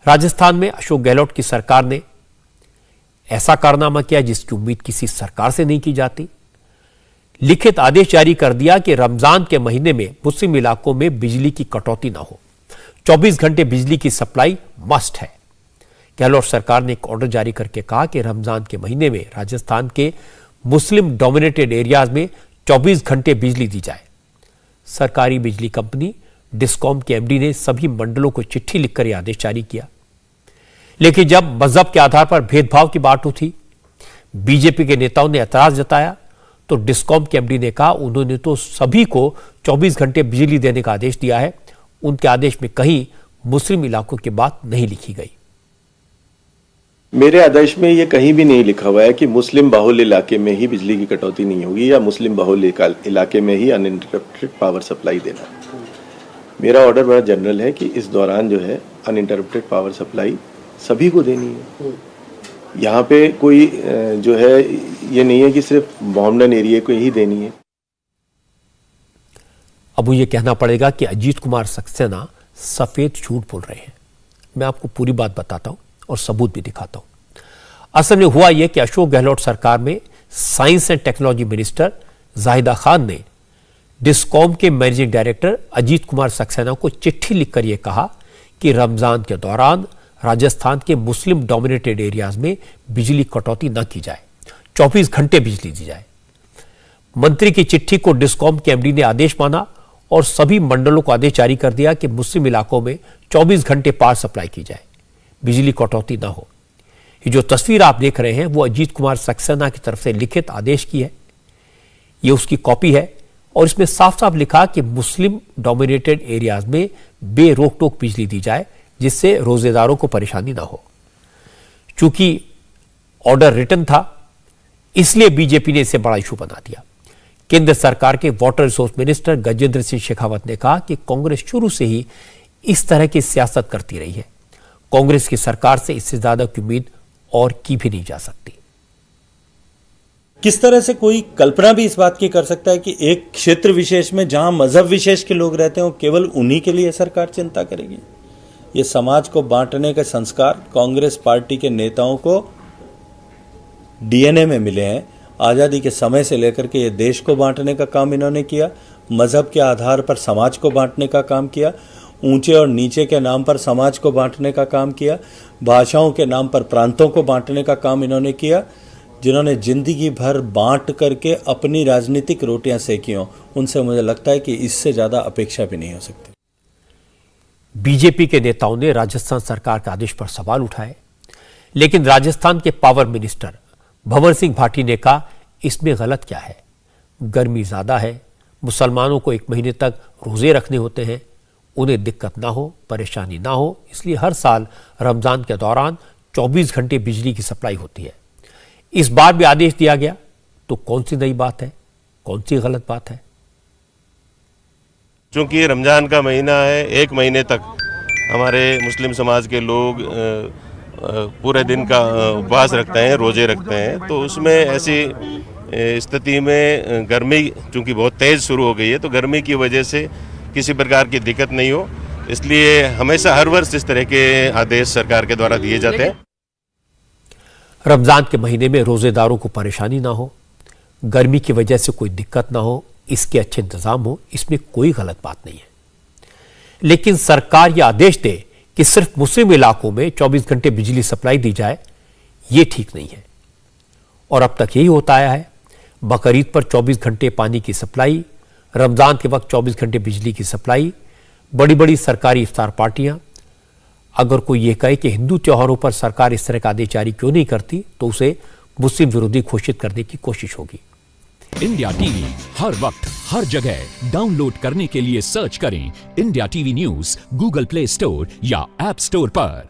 राजस्थान में अशोक गहलोत की सरकार ने ऐसा कारनामा किया जिसकी उम्मीद किसी सरकार से नहीं की जाती। लिखित आदेश जारी कर दिया कि रमजान के महीने में मुस्लिम इलाकों में बिजली की कटौती ना हो, 24 घंटे बिजली की सप्लाई मस्ट है। गहलोत सरकार ने एक ऑर्डर जारी करके कहा कि रमजान के महीने में राजस्थान के मुस्लिम डोमिनेटेड एरियाज में 24 घंटे बिजली दी जाए। सरकारी बिजली कंपनी डिस्कॉम के एमडी ने सभी मंडलों को चिट्ठी लिखकर यह आदेश जारी किया। लेकिन जब मजहब के आधार पर भेदभाव की बात उठी, बीजेपी के नेताओं ने ऐतराज जताया, तो डिस्कॉम के एमडी ने कहा उन्होंने तो सभी को 24 घंटे बिजली देने का आदेश दिया है, उनके आदेश में कहीं मुस्लिम इलाकों की बात नहीं लिखी गई। मेरे आदेश में यह कहीं भी नहीं लिखा हुआ है कि मुस्लिम बाहुल इलाके में ही बिजली की कटौती नहीं होगी या मुस्लिम बाहुल इलाके में ही अनइंटरप्टेड पावर सप्लाई देना। मेरा ऑर्डर बड़ा जनरल है कि इस दौरान जो है अनइंटरप्टेड पावर सप्लाई सभी को देनी है। यहाँ पे कोई जो है ये नहीं है कि सिर्फ मोहम्मदन एरिया को ही देनी है। अब ये कहना पड़ेगा कि अजीत कुमार सक्सेना सफेद झूठ बोल रहे हैं। मैं आपको पूरी बात बताता हूं और सबूत भी दिखाता हूं। असल में हुआ यह कि अशोक गहलोत सरकार में science and technology minister Zahida Khan ने डिस्कॉम के मैनेजिंग डायरेक्टर अजीत कुमार सक्सेना को चिट्ठी लिखकर यह कहा कि रमजान के दौरान राजस्थान के मुस्लिम डोमिनेटेड एरियाज में बिजली कटौती न की जाए, 24 घंटे बिजली दी जाए। मंत्री की चिट्ठी को डिस्कॉम के एमडी ने आदेश माना और सभी मंडलों को आदेश जारी कर दिया कि मुस्लिम इलाकों में 24 घंटे पावर सप्लाई की जाए, बिजली कटौती ना हो। ये जो तस्वीर आप देख रहे हैं वो अजीत कुमार सक्सेना की तरफ से लिखित आदेश की है। ये उसकी कॉपी है और इसमें साफ साफ लिखा कि मुस्लिम डोमिनेटेड एरियाज में बेरोक टोक बिजली दी जाए, जिससे रोजेदारों को परेशानी ना हो। चूंकि ऑर्डर रिटन था, इसलिए बीजेपी ने इसे बड़ा इशू बना दिया। केंद्र सरकार के water resource minister Gajendra Singh Shekhawat ने कहा कि कांग्रेस शुरू से ही इस तरह की सियासत करती रही है। कांग्रेस की सरकार से इससे ज्यादा की उम्मीद और की भी नहीं जा सकती। किस तरह से कोई कल्पना भी इस बात की कर सकता है कि एक क्षेत्र विशेष में जहां मजहब विशेष के लोग रहते हैं, केवल उन्हीं के लिए सरकार चिंता करेगी? ये समाज को बांटने के संस्कार कांग्रेस पार्टी के नेताओं को डीएनए में मिले हैं। आज़ादी के समय से लेकर के ये देश को बांटने का काम इन्होंने किया, मजहब के आधार पर समाज को बांटने का काम किया, ऊंचे और नीचे के नाम पर समाज को बांटने का काम किया, भाषाओं के नाम पर प्रांतों को बांटने का काम इन्होंने किया। जिन्होंने जिंदगी भर बांट करके अपनी राजनीतिक रोटियां सेकी हों, उनसे मुझे लगता है कि इससे ज़्यादा अपेक्षा भी नहीं हो सकती। बीजेपी के नेताओं ने राजस्थान सरकार के आदेश पर सवाल उठाए, लेकिन राजस्थान के पावर मिनिस्टर भंवर सिंह भाटी ने कहा इसमें गलत क्या है, गर्मी ज्यादा है, मुसलमानों को 1 महीने तक रोजे रखने होते हैं, उन्हें दिक्कत ना हो, परेशानी ना हो, इसलिए हर साल रमजान के दौरान 24 घंटे बिजली की सप्लाई होती है। इस बार भी आदेश दिया गया, तो कौन सी नई बात है, कौन सी गलत बात है? चूँकि रमज़ान का महीना है, 1 महीने तक हमारे मुस्लिम समाज के लोग पूरे दिन का उपवास रखते हैं, रोजे रखते हैं, तो उसमें ऐसी स्थिति में गर्मी चूँकि बहुत तेज़ शुरू हो गई है, तो गर्मी की वजह से किसी प्रकार की दिक्कत नहीं हो, इसलिए हमेशा हर वर्ष इस तरह के आदेश सरकार के द्वारा दिए जाते हैं। रमजान के महीने में रोजेदारों को परेशानी ना हो, गर्मी की वजह से कोई दिक्कत ना हो, इसके अच्छे इंतजाम हो, इसमें कोई गलत बात नहीं है। लेकिन सरकार यह आदेश दे कि सिर्फ मुस्लिम इलाकों में 24 घंटे बिजली सप्लाई दी जाए, यह ठीक नहीं है। और अब तक यही होता आया है, बकरीद पर 24 घंटे पानी की सप्लाई, रमजान के वक्त 24 घंटे बिजली की सप्लाई, बड़ी बड़ी सरकारी इफ्तार पार्टियां। अगर कोई यह कहे कि हिंदू त्योहारों पर सरकार इस तरह का आदेश जारी क्यों नहीं करती, तो उसे मुस्लिम विरोधी घोषित करने की कोशिश होगी। इंडिया टीवी हर वक्त हर जगह डाउनलोड करने के लिए सर्च करें India TV news Google play store या ऐप स्टोर पर।